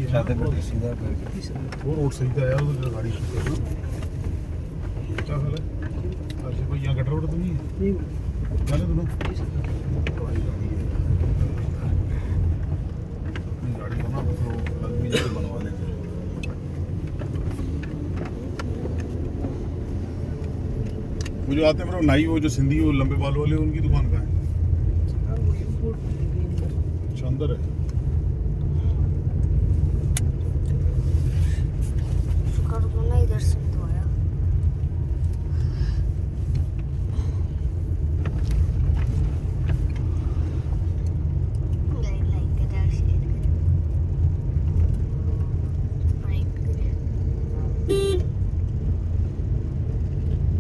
साथ में सीधा वो रोड सही था यार, उधर गाड़ी क्या हाल है? अच्छा भाई यहाँ गटर रोड तो नहीं है? नहीं जाने दो ना। गाड़ी बना तो आदमी जैसे बनवा लेंगे। वो जो आते हैं मेरे नाई, वो जो सिंधी वो लंबे बाल वाले, उनकी दुकान कहाँ है? अच्छा अंदर है। इधर से तो आया।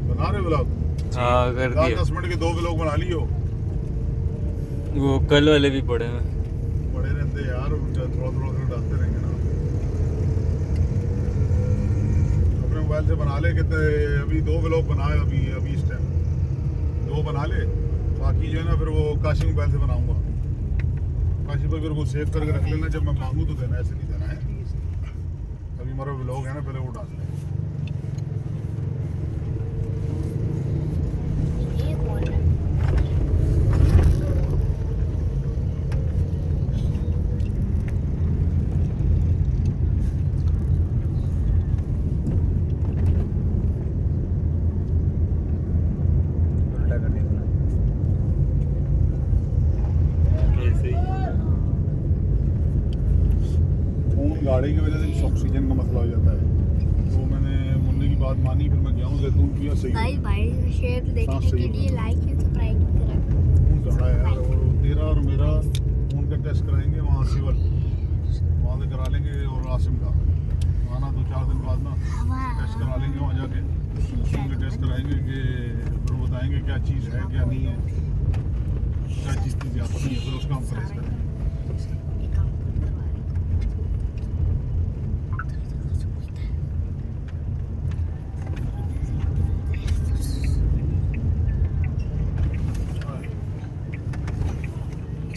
बना रहे व्लॉग? हाँ कर दिया। 10 मिनट के 2 व्लॉग बना लियो। वो कल वाले भी पड़े हैं। बड़े रहते यार, उनका थोड़ा डालते रहेंगे ना। अपने मोबाइल से बना ले। कितने अभी 2 व्लॉग बनाए अभी इस टाइम 2 बना ले। बाकी जो है ना फिर वो काशी मोबाइल से बनाऊंगा। काशी पर फिर वो सेव करके रख लेना, जब मैं मांगू तो देना, ऐसे नहीं देना है। अभी हमारा व्लॉग है ना, पहले वो डाल लें। गाड़ी की वजह से ऑक्सीजन का मसला हो जाता है, तो मैंने मुन्ने की बात मानी। फिर मैं गया हूँ जैतून पिया। सही भाई शेयर देखने के लिए लाइक और सब्सक्राइब करें। खून चढ़ा है यार। और तेरा और मेरा खून का टेस्ट कराएंगे वहाँ सिविल, वहाँ से करा लेंगे। और आसिम का आना तो 4 दिन बाद ना टेस्ट करा लेंगे वहाँ जाके। खून के टेस्ट कराएंगे कि फिर बताएंगे क्या चीज़ है क्या नहीं है, क्या चीज़ की ज़्यादा नहीं है, फिर उसका हम परहेज करेंगे।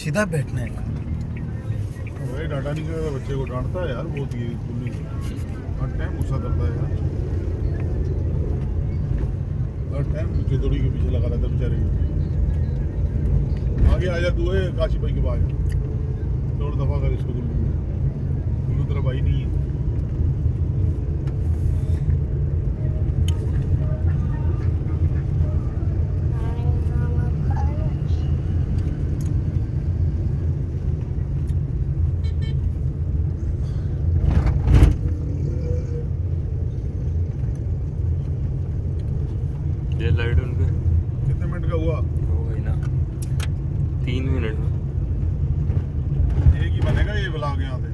सीधा बैठना है। भाई डाटा नहीं करता, बच्चे को डांटता है यार बहुत। ये हर टाइम गुस्सा करता है यार, हर टाइम मुझे दौड़ी के पीछे लगा रहता है बेचारे। आगे आ जा तू है काशी भाई के पास, दौड़ दफा कर इसको। गुल्लू तेरा भाई नहीं है। लाइट उनके कितने मिनट का हुआ? हो गई ना 3 मिनट में। एक ही बनेगा ये ब्लॉग यहाँ से।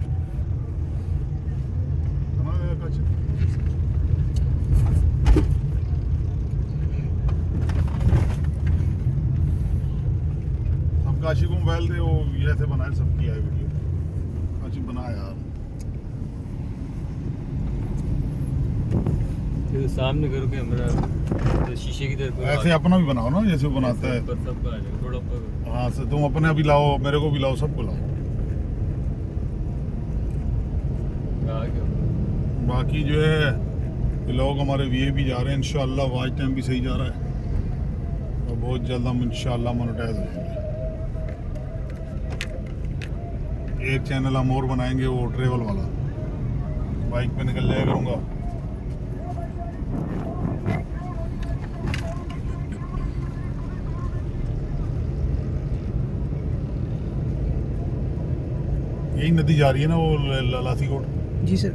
अब काशी को मोबाइल दे, वो ये ऐसे बनाए, सब किया है वीडियो। काशी बनाया यार। तो सामने करो कैमरा, तो शीशे की तरफ ऐसे अपना भी बनाओ ना, जैसे वो बनाता है। सबका आ जाएगा थोड़ा ऊपर। हाँ सर, तुम अपने अभी लाओ, मेरे को भी लाओ, सबको लाओ। बाकी जो है लोग हमारे वीए भी जा रहे हैं इंशाल्लाह। वॉच टाइम भी सही जा रहा है और बहुत जल्द हम इंशाल्लाह मोनेटाइज हो जाएंगे। एक चैनल हम और बनाएंगे, वो ट्रेवल वाला। बाइक पे निकल जाया करूँगा। यही नदी जा रही है ना, वो लासी कोट। जी सर।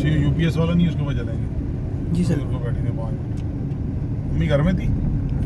यूपीएस वाला नहीं, उसके बाद चलेंगे। जी सर। बैठेंगे 5। मम्मी घर में थी।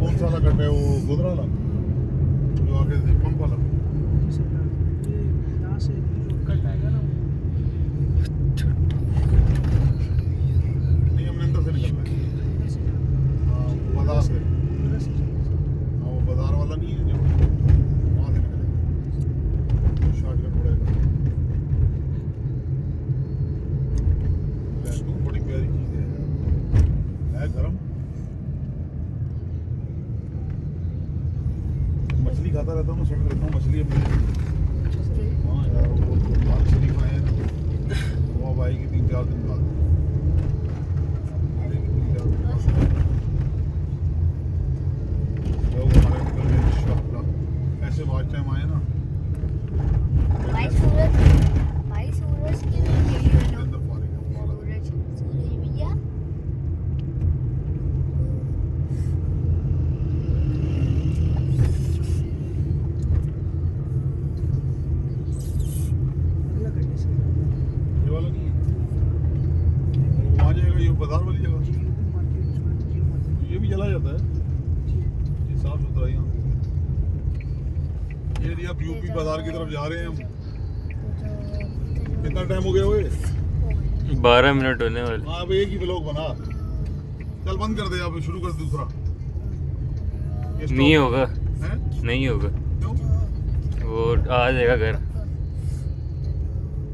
कौन सा वाला कट है वो गोदरा वाला जो आगे से पंप वाला जी सरकार, ये यहाँ से जो कट आएगा ना नहीं हमने अंदर से निकलना है इधर से जाना, हाँ बाजार से इधर से जाना। हाँ वो बाजार वाला नहीं है जो वहाँ से निकलेगा शॉर्टकट पड़ेगा लड्डू बड़ी प्यारी चीज़ है गरम मछली खाता रहता हूँ सेट करता हूँ मछली अपनी हाँ यार वो लाल शरीफ आए हैं ना वो अब आएगी 3-4 दिन बाद आएगी 3-4 दिन बाद लोग हमारे निकल गए इंशाअल्लाह ऐसे वाच टाइम आए ना भाई सूरज की भी वीडियो लो अंदर फारिग है हमारा सूरज भैया अगला कट है सरकार। ये वाला नहीं है वो वहाँ जाएगा ये बाजार वाली जगह जी यूपी मार्केट जी मार्केट ये भी जला जाता है जी ये साफ सुथरा यहाँ ये नहीं आप यूपी बाजार की तरफ जा रहे हैं हम कितना टाइम हो गया हुए 12 मिनट होने वाले। हाँ अब एक ही ब्लॉग बना चल बंद कर दे अब शुरू कर दूसरा ये stop नहीं होगा, है नहीं होगा, क्यों वो आ जाएगा घर।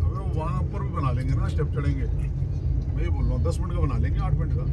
अबे वो वहाँ ऊपर भी बना लेंगे ना स्टेप चढ़ेंगे मैं ये बोल रहा हूँ 10 मिनट का बना लेंगे 8 मिनट का